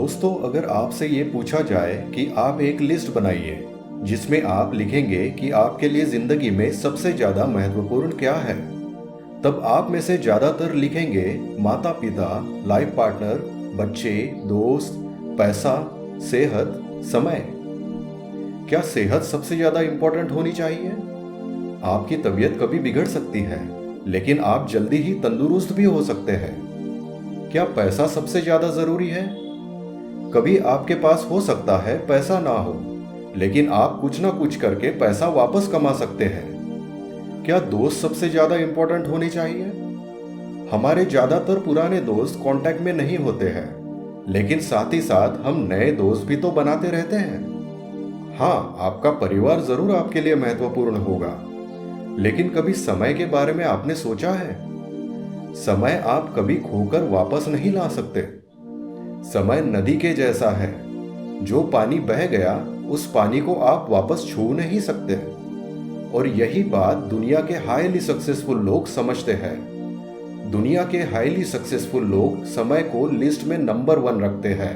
दोस्तों, अगर आपसे ये पूछा जाए कि आप एक लिस्ट बनाइए जिसमें आप लिखेंगे कि आपके लिए जिंदगी में सबसे ज्यादा महत्वपूर्ण क्या है, तब आप में से ज्यादातर लिखेंगे माता पिता, लाइफ पार्टनर, बच्चे, दोस्त, पैसा, सेहत, समय। क्या सेहत सबसे ज्यादा इंपॉर्टेंट होनी चाहिए? आपकी तबीयत कभी बिगड़ सकती है, लेकिन आप जल्दी ही तंदुरुस्त भी हो सकते हैं। क्या पैसा सबसे ज्यादा जरूरी है? कभी आपके पास हो सकता है पैसा ना हो, लेकिन आप कुछ ना कुछ करके पैसा वापस कमा सकते हैं। क्या दोस्त सबसे ज्यादा इंपॉर्टेंट होने चाहिए? हमारे ज्यादातर पुराने दोस्त कांटेक्ट में नहीं होते हैं, लेकिन साथ ही साथ हम नए दोस्त भी तो बनाते रहते हैं। हाँ, आपका परिवार जरूर आपके लिए महत्वपूर्ण होगा, लेकिन कभी समय के बारे में आपने सोचा है? समय आप कभी खोकर वापस नहीं ला सकते। समय नदी के जैसा है, जो पानी बह गया उस पानी को आप वापस छू नहीं सकते। और यही बात दुनिया के हाईली सक्सेसफुल लोग समझते हैं। दुनिया के हाईली सक्सेसफुल लोग समय को लिस्ट में नंबर 1 रखते हैं।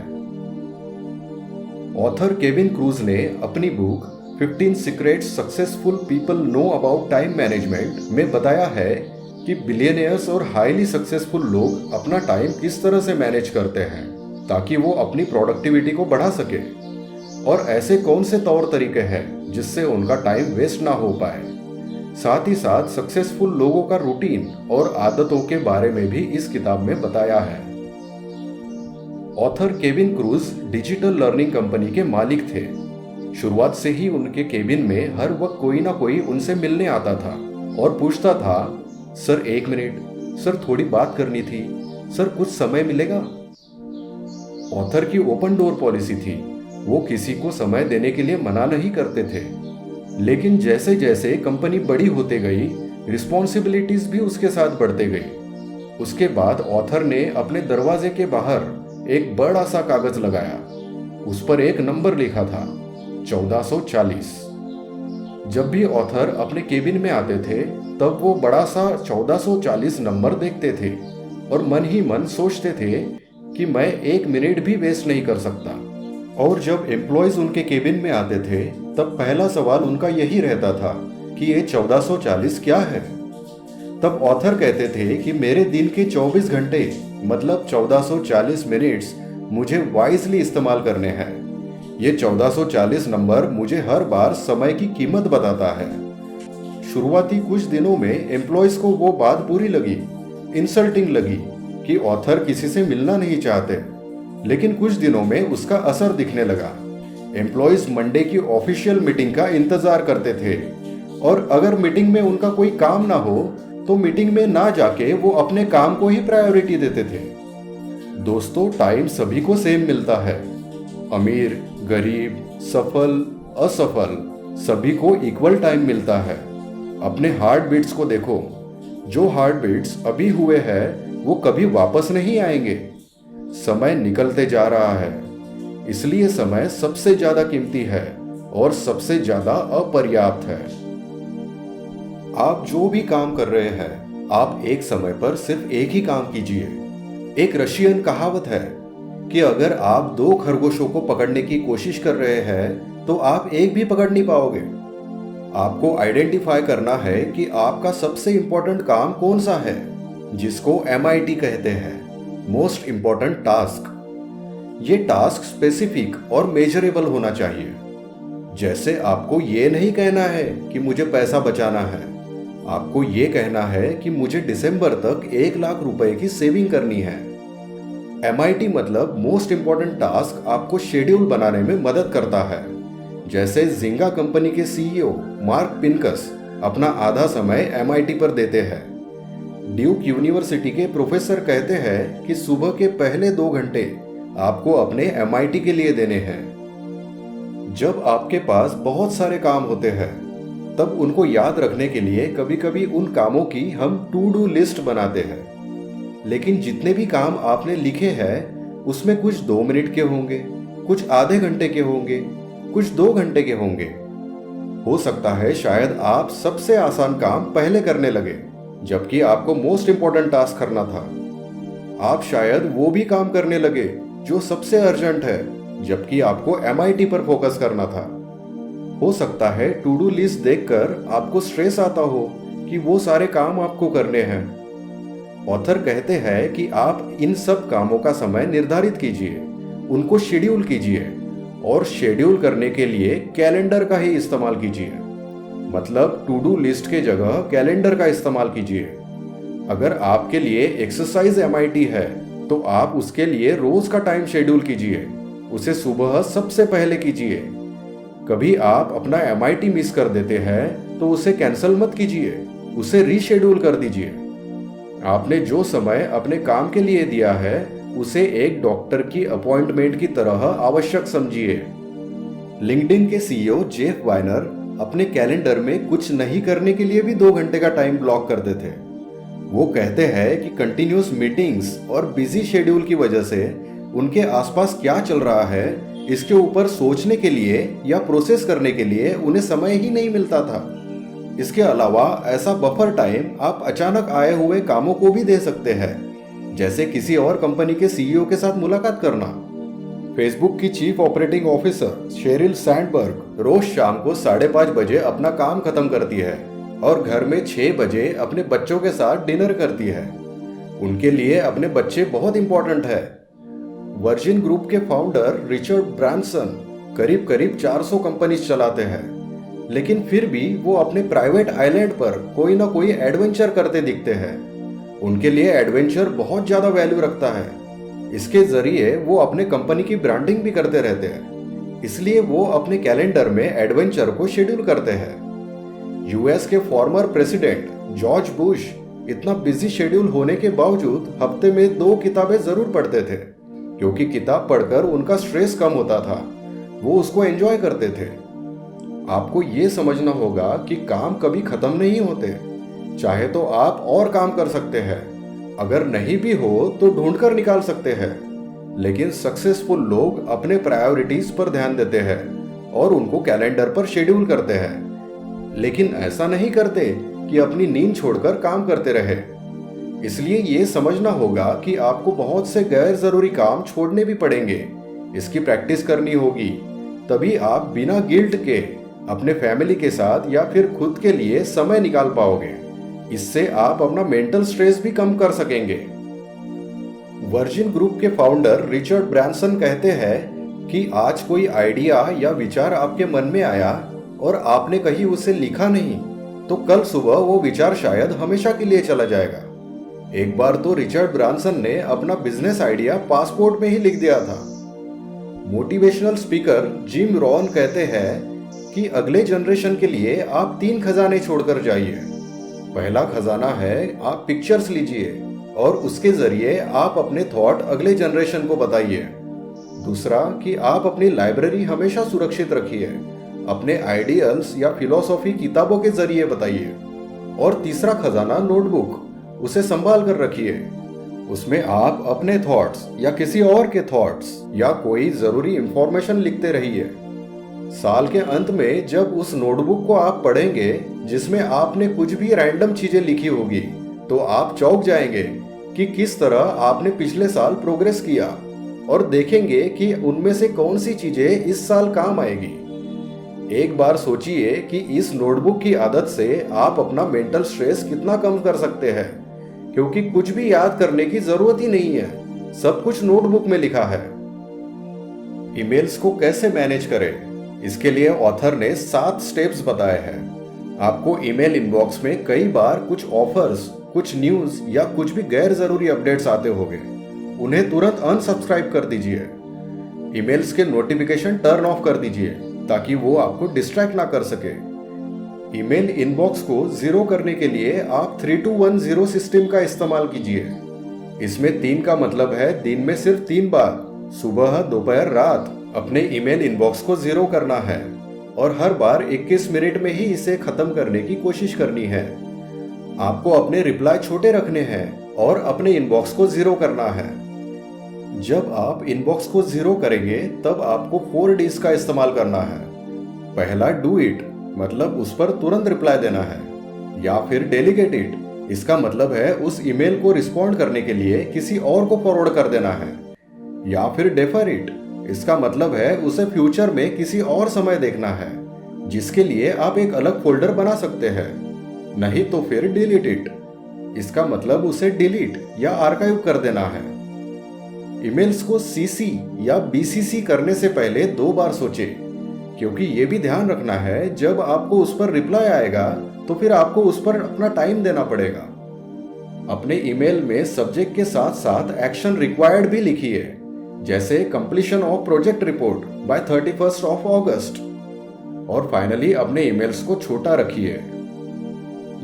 ऑथर केविन क्रूज ने अपनी book 15 secrets successful people know about time management में बताया है कि बिलियनियर्स और हाईली सक्सेसफुल लोग अपना टाइम किस तरह से मैनेज करते हैं ताकि वो अपनी प्रोडक्टिविटी को बढ़ा सके, और ऐसे कौन से तौर तरीके हैं जिससे उनका टाइम वेस्ट ना हो पाए। साथ ही साथ सक्सेसफुल लोगों का रूटीन और आदतों के बारे में भी इस किताब में बताया है। Author Kevin cruise digital learning company के मालिक थे। शुरुआत से ही उनके केबिन में हर वक्त कोई ना कोई उनसे मिलने आता था और पूछता था, सर 1 मिनट, सर थोड़ी बात करनी थी, सर कुछ समय मिलेगा। ऑथर की ओपन डोर पॉलिसी थी। वो किसी को समय देने के लिए मना नहीं करते थे, लेकिन जैसे जैसे कंपनी बड़ी होते गई, रिस्पॉन्सिबिलिटीज भी उसके साथ बढ़ते गई। उसके बाद ऑथर ने अपने दरवाजे के बाहर एक बड़ा सा कागज लगाया। उस पर एक नंबर लिखा था, 1440। जब भी ऑथर अपने केबिन में आते थे, तब वो बड़ा सा 1440 नंबर देखते थे और मन ही मन सोचते थे कि मैं 1 मिनट भी वेस्ट नहीं कर सकता। और जब एम्प्लॉयज उनके केबिन में आते थे, तब पहला सवाल उनका यही रहता था कि ये 1440 क्या है। तब ऑथर कहते थे कि मेरे दिन के 24 घंटे मतलब 1440 मिनट्स मुझे वाइजली इस्तेमाल करने हैं। ये 1440 नंबर मुझे हर बार समय की कीमत बताता है। शुरुआती कुछ दिनों में एम्प्लॉयज को वो बात बुरी लगी, इंसल्टिंग लगी कि ऑथर किसी से मिलना नहीं चाहते, लेकिन कुछ दिनों में उसका असर दिखने लगा। एम्प्लॉयज मंडे की ऑफिशियल मीटिंग का इंतजार करते थे, और अगर मीटिंग में उनका कोई काम ना हो तो मीटिंग में ना जाके वो अपने काम को ही प्रायोरिटी देते थे। दोस्तों, टाइम सभी को सेम मिलता है। अमीर, गरीब, सफल, असफल, सभी को इक्वल टाइम मिलता है। अपने हार्ट बीट्स को देखो। जो हार्ट बीट्स अभी हुए हैं वो कभी वापस नहीं आएंगे। समय निकलते जा रहा है, इसलिए समय सबसे ज्यादा कीमती है और सबसे ज्यादा अपर्याप्त है। आप जो भी काम कर रहे हैं, आप एक समय पर सिर्फ एक ही काम कीजिए। एक रशियन कहावत है कि अगर आप 2 खरगोशों को पकड़ने की कोशिश कर रहे हैं तो आप एक भी पकड़ नहीं पाओगे। आपको आइडेंटिफाई करना है कि आपका सबसे इंपॉर्टेंट काम कौन सा है, जिसको MIT कहते हैं, मोस्ट इंपॉर्टेंट टास्क। ये टास्क स्पेसिफिक और मेजरेबल होना चाहिए। जैसे आपको ये नहीं कहना है कि मुझे पैसा बचाना है, आपको ये कहना है कि मुझे दिसंबर तक 1 लाख रुपए की सेविंग करनी है। MIT मतलब मोस्ट इंपॉर्टेंट टास्क आपको शेड्यूल बनाने में मदद करता है। जैसे जिंगा कंपनी के CEO मार्क पिनकस अपना आधा समय MIT पर देते हैं। ड्यूक यूनिवर्सिटी के प्रोफेसर कहते हैं कि सुबह के पहले 2 घंटे आपको अपने MIT के लिए देने हैं। जब आपके पास बहुत सारे काम होते हैं, तब उनको याद रखने के लिए कभी कभी उन कामों की हम टू डू लिस्ट बनाते हैं। लेकिन जितने भी काम आपने लिखे हैं, उसमें कुछ 2 मिनट के होंगे, कुछ आधे घंटे के होंगे, कुछ 2 घंटे के होंगे। हो सकता है शायद आप सबसे आसान काम पहले करने लगे, जबकि आपको मोस्ट इंपॉर्टेंट टास्क करना था। आप शायद वो भी काम करने लगे जो सबसे अर्जेंट है, जबकि आपको एमआईटी पर फोकस करना था। हो सकता है टू डू लिस्ट देखकर आपको स्ट्रेस आता हो कि वो सारे काम आपको करने हैं। ऑथर कहते हैं कि आप इन सब कामों का समय निर्धारित कीजिए, उनको शेड्यूल कीजिए और शेड्यूल करने के लिए कैलेंडर का ही इस्तेमाल कीजिए। मतलब टू डू लिस्ट के जगह कैलेंडर का इस्तेमाल कीजिए। अगर आपके लिए एक्सरसाइज एमआईटी है तो आप उसके लिए रोज का टाइम शेड्यूल कीजिए, उसे सुबह सबसे पहले कीजिए। कभी आप अपना एमआईटी मिस कर देते हैं तो उसे कैंसिल मत कीजिए, उसे रीशेड्यूल कर दीजिए। आपने जो समय अपने काम के लिए दिया है उसे एक डॉक्टर की अपॉइंटमेंट की तरह आवश्यक समझिए। लिंक्डइन के सीईओ जेफ वाइनर अपने कैलेंडर में कुछ नहीं करने के लिए भी 2 घंटे का टाइम ब्लॉक करते थे। वो कहते हैं कि कंटिन्यूस मीटिंग्स और बिजी शेड्यूल की वजह से उनके आसपास क्या चल रहा है इसके ऊपर सोचने के लिए या प्रोसेस करने के लिए उन्हें समय ही नहीं मिलता था। इसके अलावा ऐसा बफर टाइम आप अचानक आए हुए कामों को भी दे सकते हैं, जैसे किसी और कंपनी के सीईओ के साथ मुलाकात करना। फेसबुक की chief operating officer Sheryl Sandberg रोज शाम को 5:30 बजे अपना काम खत्म करती है और घर में 6 बजे अपने बच्चों के साथ डिनर करती है। उनके लिए अपने बच्चे बहुत इंपॉर्टेंट है। वर्जिन ग्रुप के फाउंडर रिचर्ड ब्रांसन करीब करीब 400 कंपनीज चलाते हैं, लेकिन फिर भी वो अपने प्राइवेट आइलैंड पर कोई ना कोई एडवेंचर करते दिखते हैं। उनके लिए एडवेंचर बहुत ज्यादा वैल्यू रखता है। इसके जरिए वो अपने कंपनी की ब्रांडिंग भी करते रहते हैं, इसलिए वो अपने कैलेंडर में एडवेंचर को शेड्यूल करते हैं। यूएस के फॉर्मर प्रेसिडेंट जॉर्ज बुश इतना बिजी शेड्यूल होने के बावजूद हफ्ते में 2 किताबें जरूर पढ़ते थे, क्योंकि किताब पढ़कर उनका स्ट्रेस कम होता था, वो उसको एंजॉय करते थे। आपको ये समझना होगा कि काम कभी खत्म नहीं होते। चाहे तो आप और काम कर सकते हैं, अगर नहीं भी हो तो ढूंढकर निकाल सकते हैं। लेकिन सक्सेसफुल लोग अपने प्रायोरिटीज पर ध्यान देते हैं और उनको कैलेंडर पर शेड्यूल करते हैं, लेकिन ऐसा नहीं करते कि अपनी नींद छोड़कर काम करते रहे। इसलिए ये समझना होगा कि आपको बहुत से गैर जरूरी काम छोड़ने भी पड़ेंगे। इसकी प्रैक्टिस करनी होगी, तभी आप बिना गिल्ट के अपने फैमिली के साथ या फिर खुद के लिए समय निकाल पाओगे। इससे आप अपना मेंटल स्ट्रेस भी कम कर सकेंगे। वर्जिन ग्रुप के फाउंडर रिचर्ड ब्रांसन कहते हैं कि आज कोई आइडिया या विचार आपके मन में आया और आपने कहीं उसे लिखा नहीं, तो कल सुबह वो विचार शायद हमेशा के लिए चला जाएगा। एक बार तो रिचर्ड ब्रांसन ने अपना बिजनेस आइडिया पासपोर्ट में ही लिख दिया था। मोटिवेशनल स्पीकर जिम रॉन कहते हैं कि अगले जनरेशन के लिए आप 3 खजाने छोड़कर जाइए। पहला खजाना है आप पिक्चर्स लीजिए और उसके जरिए आप अपने थॉट अगले जनरेशन को बताइए। दूसरा कि आप अपनी लाइब्रेरी हमेशा सुरक्षित रखिए, अपने आइडियल्स या फिलॉसफी किताबों के जरिए बताइए। और तीसरा खजाना नोटबुक, उसे संभाल कर रखिए। उसमें आप अपने थॉट्स या किसी और के थॉट्स या कोई जरूरी इंफॉर्मेशन लिखते रहिए। साल के अंत में जब उस नोटबुक को आप पढ़ेंगे जिसमें आपने कुछ भी रैंडम चीजें लिखी होगी, तो आप चौंक जाएंगे कि किस तरह आपने पिछले साल प्रोग्रेस किया और देखेंगे कि उनमें से कौन सी चीजें इस साल काम आएगी। एक बार सोचिए कि इस नोटबुक की आदत से आप अपना मेंटल स्ट्रेस कितना कम कर सकते हैं, क्योंकि कुछ भी याद करने की जरूरत ही नहीं है, सब कुछ नोटबुक में लिखा है। ईमेल्स को कैसे मैनेज करें, इसके लिए ऑथर ने 7 स्टेप्स बताए हैं। आपको ईमेल इनबॉक्स में कई बार कुछ ऑफर्स, कुछ न्यूज या कुछ भी गैर जरूरी अपडेट्स आते होंगे, उन्हें तुरंत अनसब्सक्राइब कर दीजिए। ईमेल्स के नोटिफिकेशन टर्न ऑफ कर दीजिए ताकि वो आपको डिस्ट्रैक्ट ना कर सके। ईमेल इनबॉक्स को जीरो करने के लिए आप 3210 सिस्टम का इस्तेमाल कीजिए। इसमें 3 का मतलब है दिन में सिर्फ 3 बार, सुबह, दोपहर, रात अपने ईमेल इनबॉक्स को जीरो करना है और हर बार 21 मिनट में ही इसे खत्म करने की कोशिश करनी है। आपको अपने रिप्लाई छोटे रखने हैं और अपने इनबॉक्स को जीरो करना है। जब आप इनबॉक्स को जीरो करेंगे तब आपको 4 Ds का इस्तेमाल करना है। पहला डू इट, मतलब उस पर तुरंत रिप्लाई देना है, या फिर डेलीगेट इट, इसका मतलब है उस ईमेल को रिस्पॉन्ड करने के लिए किसी और को फॉरवर्ड कर देना है। या फिर डेफर इट, इसका मतलब है उसे फ्यूचर में किसी और समय देखना है, जिसके लिए आप एक अलग फोल्डर बना सकते हैं। नहीं तो फिर डिलीट इट, इसका मतलब उसे डिलीट या आर्काइव कर देना है। ईमेल्स को सीसी या बीसीसी करने से पहले 2 बार सोचें, क्योंकि ये भी ध्यान रखना है जब आपको उस पर रिप्लाई आएगा तो फिर आपको उस पर अपना टाइम देना पड़ेगा। अपने ईमेल में सब्जेक्ट के साथ साथ एक्शन रिक्वायर्ड भी लिखिए, जैसे completion of project report by 31 of अगस्त। और फाइनली अपने ईमेल्स को छोटा रखिए।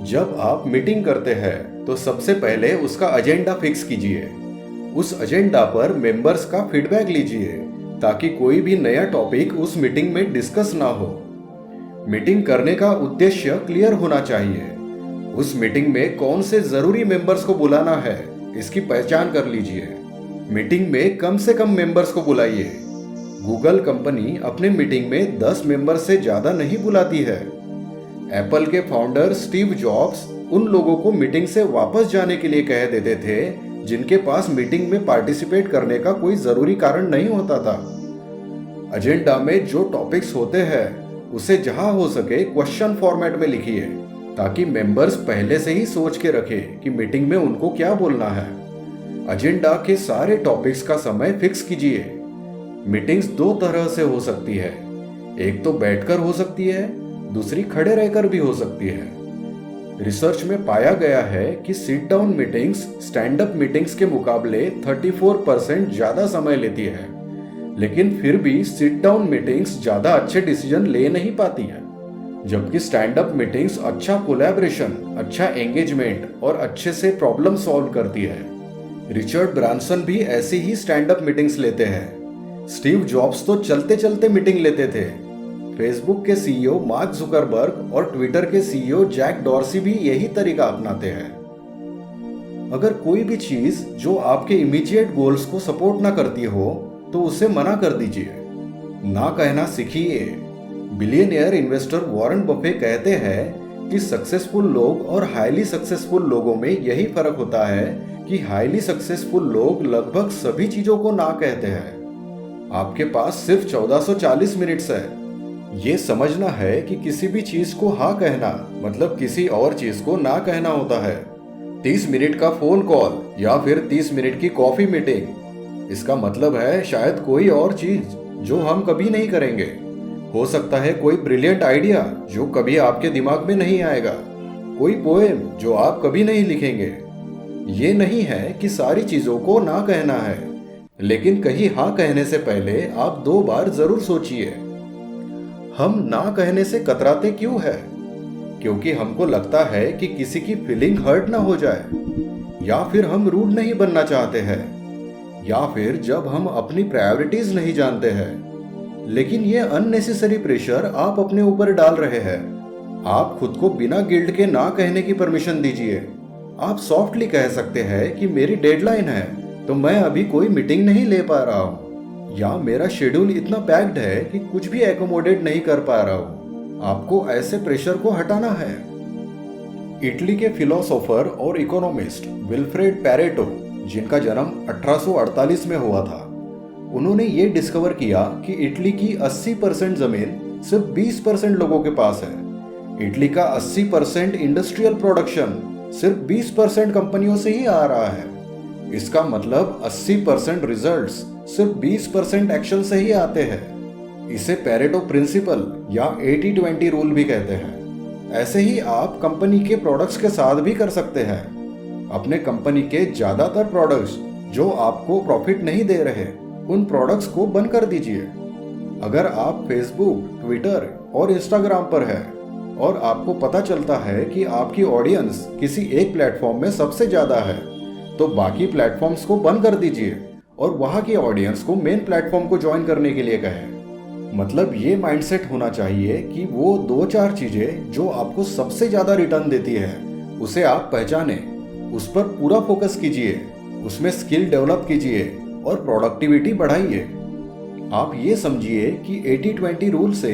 जब आप मीटिंग करते हैं तो सबसे पहले उसका एजेंडा फिक्स कीजिए। उस एजेंडा पर मेंबर्स का फीडबैक लीजिए, ताकि कोई भी नया टॉपिक उस मीटिंग में डिस्कस ना हो। मीटिंग करने का उद्देश्य क्लियर होना चाहिए। उस मीटिंग में कौन से जरूरी मेंबर्स को बुलाना है, इसकी पहचान कर लीजिए। मीटिंग में कम से कम मेंबर्स को बुलाइए। गूगल कंपनी अपने मीटिंग में 10 मेंबर से ज्यादा नहीं बुलाती है। एप्पल के फाउंडर स्टीव जॉब्स उन लोगों को मीटिंग से वापस जाने के लिए कह देते थे जिनके पास मीटिंग में पार्टिसिपेट करने का कोई जरूरी कारण नहीं होता था। एजेंडा में जो टॉपिक्स होते हैं उसे जहां हो सके क्वेश्चन फॉर्मेट में लिखिए, ताकि मेंबर्स पहले से ही सोच के रखें कि मीटिंग में उनको क्या बोलना है। एजेंडा के सारे टॉपिक्स का समय फिक्स कीजिए। मीटिंग्स 2 तरह से हो सकती है, एक तो बैठकर हो सकती है, दूसरी खड़े रहकर भी हो सकती है। रिसर्च में पाया गया है कि sit down meetings stand up meetings के मुकाबले 34% ज्यादा समय लेती है, लेकिन फिर भी सिट डाउन मीटिंग्स ज्यादा अच्छे डिसीजन ले नहीं पाती है, जबकि स्टैंड अप मीटिंग्स अच्छा कोलैबोरेशन, अच्छा एंगेजमेंट और अच्छे से प्रॉब्लम सॉल्व करती है। रिचर्ड ब्रांसन भी ऐसी ही स्टैंड अप मीटिंग्स लेते हैं। स्टीव जॉब्स तो चलते चलते मीटिंग लेते थे। फेसबुक के सीईओ मार्क जुकरबर्ग और ट्विटर के सीईओ जैक डॉर्सी भी यही तरीका अपनाते हैं। अगर कोई भी चीज जो आपके इमीडिएट गोल्स को सपोर्ट ना करती हो तो उसे मना कर दीजिए। ना कहना सीखिए। बिलियनियर इन्वेस्टर वॉरेन बफे कहते हैं कि सक्सेसफुल लोग और हाईली सक्सेसफुल लोगों में यही फर्क होता है कि हाईली सक्सेसफुल लोग लगभग सभी चीजों को ना कहते हैं। आपके पास सिर्फ 1440 मिनट्स है। ये समझना है कि किसी भी चीज को हाँ कहना मतलब किसी और चीज को ना कहना होता है। 30 मिनट का फोन कॉल या फिर 30 मिनट की कॉफी मीटिंग, इसका मतलब है शायद कोई और चीज जो हम कभी नहीं करेंगे। हो सकता है कोई ब्रिलियंट आइडिया जो कभी आपके दिमाग में नहीं आएगा, कोई पोएम जो आप कभी नहीं लिखेंगे। ये नहीं है कि सारी चीजों को ना कहना है, लेकिन कहीं हाँ कहने से पहले आप 2 बार जरूर सोचिए। हम ना कहने से कतराते क्यों है? क्योंकि हमको लगता है कि किसी की फीलिंग हर्ट ना हो जाए, या फिर हम रूड नहीं बनना चाहते हैं, या फिर जब हम अपनी प्रायोरिटीज नहीं जानते हैं। लेकिन ये अननेसेसरी प्रेशर आप अपने ऊपर डाल रहे हैं। आप खुद को बिना गिल्ट के ना कहने की परमिशन दीजिए। आप सॉफ्टली कह सकते हैं कि मेरी डेडलाइन है तो मैं अभी कोई मीटिंग नहीं ले पा रहा हूँ, या मेरा शेड्यूल इतना पैक्ड है कि कुछ भी एकोमोडेट नहीं कर पा रहा हूँ। आपको ऐसे प्रेशर को हटाना है। इटली के फिलोसोफर और इकोनॉमिस्ट विल्फ्रेड पैरेटो, जिनका जन्म 1848 में हुआ था, उन्होंने ये डिस्कवर किया कि इटली की 80% जमीन सिर्फ 20% लोगों के पास है। इटली का 80% इंडस्ट्रियल प्रोडक्शन सिर्फ 20% कंपनियों से ही आ रहा है। इसका मतलब 80% रिजल्ट्स सिर्फ 20% एक्शन से ही आते हैं। इसे पैरेटो प्रिंसिपल या 80-20 रूल भी कहते हैं। ऐसे ही आप कंपनी के प्रोडक्ट्स के साथ भी कर सकते हैं। अपने कंपनी के ज्यादातर प्रोडक्ट्स जो आपको प्रॉफिट नहीं दे रहे, उन प्रोडक्ट्स को बंद कर दीजिए। अगर आप फेसबुक, ट्विटर और इंस्टाग्राम पर हैं और आपको पता चलता है कि आपकी ऑडियंस किसी एक प्लेटफॉर्म में सबसे ज्यादा है, तो बाकी प्लेटफॉर्म्स को बंद कर दीजिए और वहां की ऑडियंस को मेन प्लेटफॉर्म को ज्वाइन करने के लिए कहें। मतलब ये माइंडसेट होना चाहिए कि वो 2-4 चीजें जो आपको सबसे ज्यादा रिटर्न देती है उसे आप पहचाने, उस पर पूरा फोकस कीजिए, उसमें स्किल डेवलप कीजिए और प्रोडक्टिविटी बढ़ाइए। आप ये समझिए कि 80-20 रूल से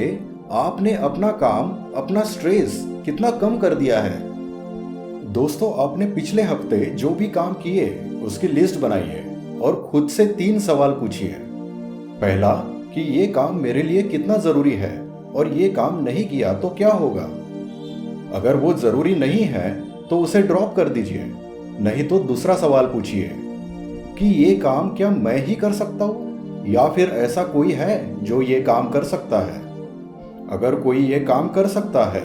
आपने अपना काम, अपना स्ट्रेस कितना कम कर दिया है। दोस्तों, आपने पिछले हफ्ते जो भी काम किए उसकी लिस्ट बनाइए और खुद से 3 सवाल पूछिए। पहला, कि ये काम मेरे लिए कितना जरूरी है और ये काम नहीं किया तो क्या होगा। अगर वो जरूरी नहीं है तो उसे ड्रॉप कर दीजिए। नहीं तो दूसरा सवाल पूछिए कि ये काम क्या मैं ही कर सकता हूँ या फिर ऐसा कोई है जो ये काम कर सकता है। अगर कोई ये काम कर सकता है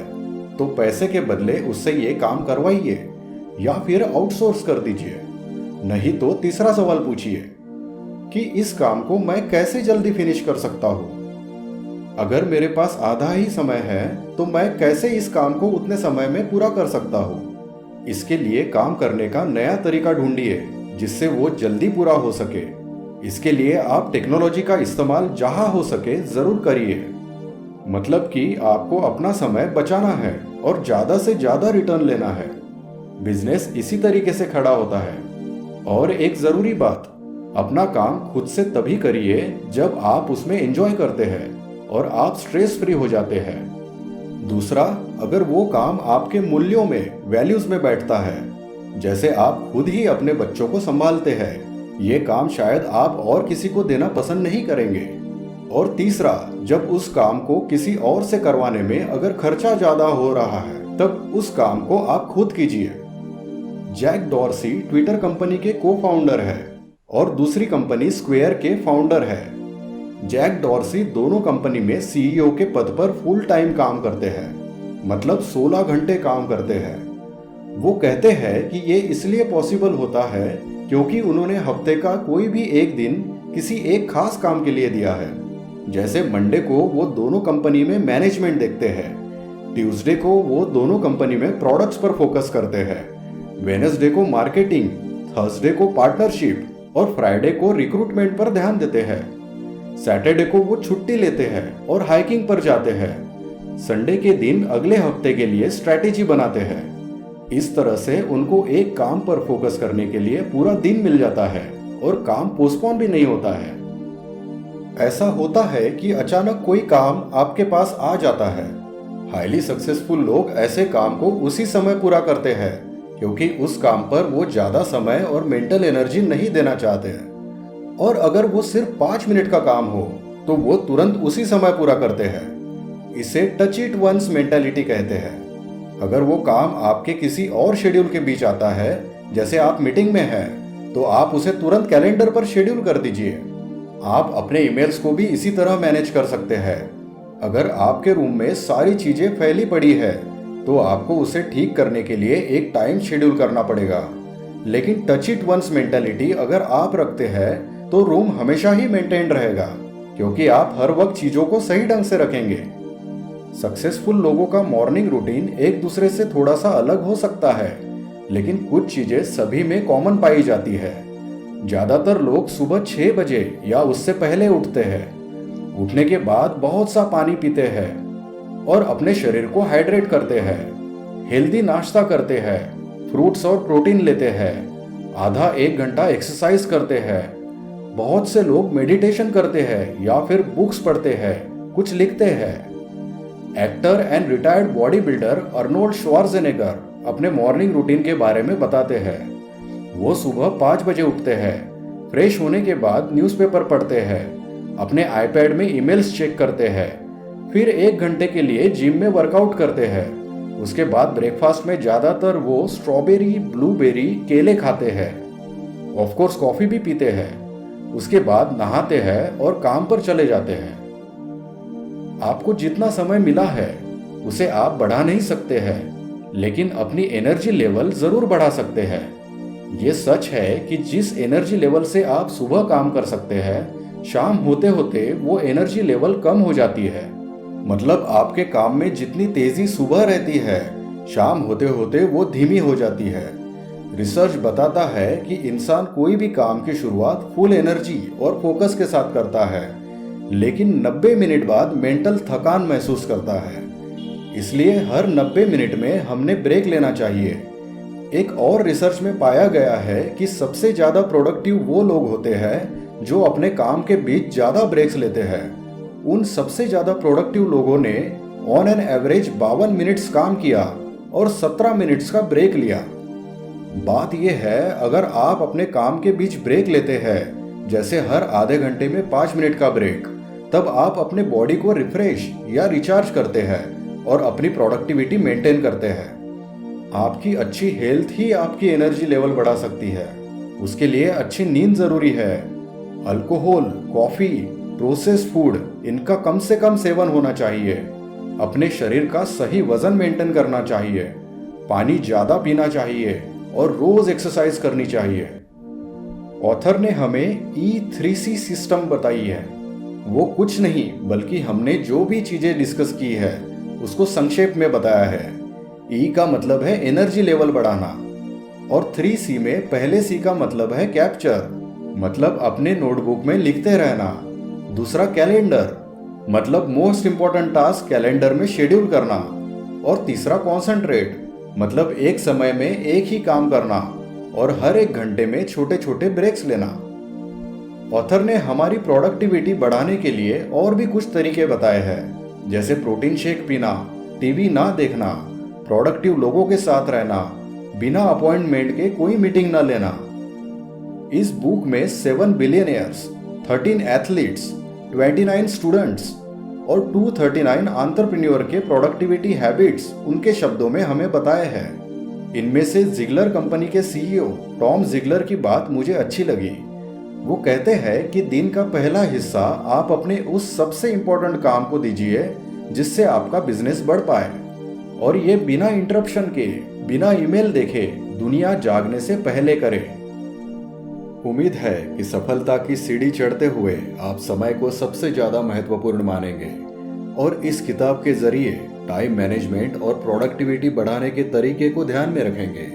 तो पैसे के बदले उससे ये काम करवाइए या फिर आउटसोर्स कर दीजिए। नहीं तो तीसरा सवाल पूछिए कि इस काम को मैं कैसे जल्दी फिनिश कर सकता हूँ। अगर मेरे पास आधा ही समय है तो मैं कैसे इस काम को उतने समय में पूरा कर सकता हूँ। इसके लिए काम करने का नया तरीका ढूंढिए जिससे वो जल्दी पूरा हो सके। इसके लिए आप टेक्नोलॉजी का इस्तेमाल जहां हो सके जरूर करिए। मतलब कि आपको अपना समय बचाना है और ज्यादा से ज्यादा रिटर्न लेना है। बिजनेस इसी तरीके से खड़ा होता है। और एक जरूरी बात, अपना काम खुद से तभी करिए जब आप उसमें एंजॉय करते हैं और आप स्ट्रेस फ्री हो जाते हैं। दूसरा, अगर वो काम आपके मूल्यों में, वैल्यूज में बैठता है, जैसे आप खुद ही अपने बच्चों को संभालते हैं, ये काम शायद आप और किसी को देना पसंद नहीं करेंगे। और तीसरा, जब उस काम को किसी और से करवाने में अगर खर्चा ज्यादा हो रहा है तब उस काम को आप खुद कीजिए। जैक डॉर्सी ट्विटर कंपनी के को फाउंडर है और दूसरी कंपनी स्क्वेयर के फाउंडर है। जैक डॉर्सी दोनों कंपनी में सीईओ के पद पर फुल टाइम काम करते हैं, मतलब 16 घंटे काम करते हैं। वो कहते हैं कि ये इसलिए पॉसिबल होता है क्योंकि उन्होंने हफ्ते का कोई भी एक दिन किसी एक खास काम के लिए दिया है। जैसे मंडे को वो दोनों कंपनी में मैनेजमेंट देखते हैं, ट्यूसडे को वो दोनों कंपनी में प्रोडक्ट्स पर फोकस करते हैं, वेडनेसडे को मार्केटिंग, थर्सडे को पार्टनरशिप और फ्राइडे को रिक्रूटमेंट पर ध्यान देते हैं। सैटरडे को वो छुट्टी लेते हैं और हाइकिंग पर जाते हैं। संडे के दिन अगले हफ्ते के लिए स्ट्रैटेजी बनाते हैं। इस तरह से उनको एक काम पर फोकस करने के लिए पूरा दिन मिल जाता है और काम पोस्टपोन भी नहीं होता है। ऐसा होता है कि अचानक कोई काम आपके पास आ जाता है। हाईली सक्सेसफुल लोग ऐसे काम को उसी समय पूरा करते हैं क्योंकि उस काम पर वो ज्यादा समय और मेंटल एनर्जी नहीं देना चाहते हैं। और अगर वो सिर्फ 5 मिनट का काम हो तो वो तुरंत उसी समय पूरा करते हैं। इसे टच इट वंस मेंटालिटी कहते हैं। अगर वो काम आपके किसी और शेड्यूल के बीच आता है, जैसे आप मीटिंग में हैं, तो आप उसे तुरंत कैलेंडर पर शेड्यूल कर दीजिए। आप अपने ईमेल्स को भी इसी तरह मैनेज कर सकते हैं। अगर आपके रूम में सारी चीजें फैली पड़ी है तो आपको उसे ठीक करने के लिए एक टाइम शेड्यूल करना पड़ेगा। लेकिन टच इट वंस मेंटालिटी अगर आप रखते हैं तो रूम हमेशा ही मेंटेन रहेगा क्योंकि आप हर वक्त चीजों को सही ढंग से रखेंगे। सक्सेसफुल लोगों का मॉर्निंग रूटीन एक दूसरे से थोड़ा सा अलग हो सकता है, लेकिन कुछ चीजें सभी में कॉमन पाई जाती है। ज्यादातर लोग सुबह 6 बजे या उससे पहले उठते हैं। उठने के बाद बहुत सा पानी पीते हैं और अपने शरीर को हाइड्रेट करते हैं। हेल्दी नाश्ता करते हैं, फ्रूट्स और प्रोटीन लेते हैं, आधा 1 घंटा एक्सरसाइज करते हैं। बहुत से लोग मेडिटेशन करते हैं या फिर बुक्स पढ़ते हैं, कुछ लिखते हैं। Actor and retired body builder Arnold Schwarzenegger अपने मॉर्निंग रूटीन के बारे में बताते हैं। वो सुबह 5 बजे उठते हैं, फ्रेश होने के बाद न्यूज़पेपर पढ़ते हैं, अपने आईपैड में ईमेल्स चेक करते हैं, फिर 1 घंटे के लिए जिम में वर्कआउट करते हैं। उसके बाद ब्रेकफास्ट में ज़्यादातर वो स्ट्रॉबेरी, ब्लूबेरी, केले खाते हैं। ऑफ कोर्स कॉफ़ी भी पीते हैं। उसके बाद नहाते हैं और काम पर चले जाते हैं। आपको जितना समय मिला है उसे आप बढ़ा नहीं सकते हैं, लेकिन अपनी एनर्जी लेवल जरूर बढ़ा सकते हैं। ये सच है कि जिस एनर्जी लेवल से आप सुबह काम कर सकते हैं, शाम होते होते वो एनर्जी लेवल कम हो जाती है। मतलब आपके काम में जितनी तेजी सुबह रहती है, शाम होते होते वो धीमी हो जाती है। रिसर्च बताता है कि इंसान कोई भी काम की शुरुआत फुल एनर्जी और फोकस के साथ करता है, लेकिन 90 मिनट बाद मेंटल थकान महसूस करता है। इसलिए हर 90 मिनट में हमने ब्रेक लेना चाहिए। एक और रिसर्च में पाया गया है कि सबसे ज्यादा प्रोडक्टिव वो लोग होते हैं जो अपने काम के बीच ज्यादा ब्रेक्स लेते हैं। उन सबसे ज्यादा प्रोडक्टिव लोगों ने ऑन एन एवरेज 52 मिनट्स काम किया और 17 मिनट्स का ब्रेक लिया। बात यह है, अगर आप अपने काम के बीच ब्रेक लेते हैं, जैसे हर आधे घंटे में 5 मिनट का ब्रेक, तब आप अपने बॉडी को रिफ्रेश या रिचार्ज करते हैं और अपनी प्रोडक्टिविटी मेंटेन करते हैं। आपकी अच्छी हेल्थ ही आपकी एनर्जी लेवल बढ़ा सकती है। उसके लिए अच्छी नींद जरूरी है। अल्कोहल, कॉफी, प्रोसेस्ड फूड, इनका कम से कम सेवन होना चाहिए। अपने शरीर का सही वजन मेंटेन करना चाहिए। पानी ज्यादा पीना चाहिए और रोज एक्सरसाइज करनी चाहिए। ऑथर ने हमें E3C सिस्टम बताई है। वो कुछ नहीं बल्कि हमने जो भी चीजें डिस्कस की है उसको संक्षेप में बताया है। E का मतलब है एनर्जी लेवल बढ़ाना और 3C में पहले C का मतलब है कैप्चर, मतलब अपने नोटबुक में लिखते रहना। दूसरा कैलेंडर, मतलब मोस्ट इंपॉर्टेंट टास्क कैलेंडर में शेड्यूल करना। और तीसरा कॉन्सेंट्रेट, मतलब एक समय में एक ही काम करना और हर एक घंटे में छोटे छोटे ब्रेक्स लेना। ऑथर ने हमारी प्रोडक्टिविटी बढ़ाने के लिए और भी कुछ तरीके बताए हैं, जैसे प्रोटीन शेक पीना, टीवी ना देखना, प्रोडक्टिव लोगों के साथ रहना, बिना अपॉइंटमेंट के कोई मीटिंग ना लेना। इस बुक में 7 बिलियनियर्स, 13 एथलीट्स, 29 स्टूडेंट्स और 239 एंटरप्रेन्योर के प्रोडक्टिविटी हैबिट्स उनके शब्दों में हमें बताए हैं। इनमें से जिगलर कंपनी के CEO टॉम जिगलर की बात मुझे अच्छी लगी। वो कहते हैं कि दिन का पहला हिस्सा आप अपने उस सबसे इंपॉर्टेंट काम को दीजिए जिससे आपका बिजनेस बढ़ पाए, और ये बिना इंटरप्शन के, बिना ईमेल देखे, दुनिया जागने से पहले करें। उम्मीद है कि सफलता की सीढ़ी चढ़ते हुए आप समय को सबसे ज्यादा महत्वपूर्ण मानेंगे और इस किताब के जरिए टाइम मैनेजमेंट और प्रोडक्टिविटी बढ़ाने के तरीके को ध्यान में रखेंगे।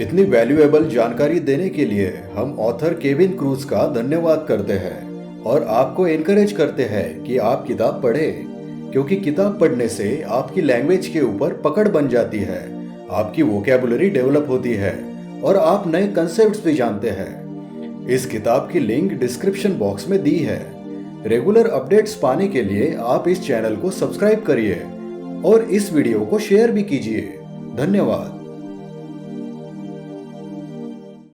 इतनी वैल्यूएबल जानकारी देने के लिए हम ऑथर केविन क्रूज का धन्यवाद करते हैं और आपको एनकरेज करते हैं कि आप किताब पढ़ें, क्योंकि किताब पढ़ने से आपकी लैंग्वेज के ऊपर पकड़ बन जाती है, आपकी वोकैबुलरी डेवलप होती है और आप नए कंसेप्ट्स भी जानते हैं। इस किताब की लिंक डिस्क्रिप्शन बॉक्स में दी है। रेगुलर अपडेट्स पाने के लिए आप इस चैनल को सब्सक्राइब करिए और इस वीडियो को शेयर भी कीजिए। धन्यवाद।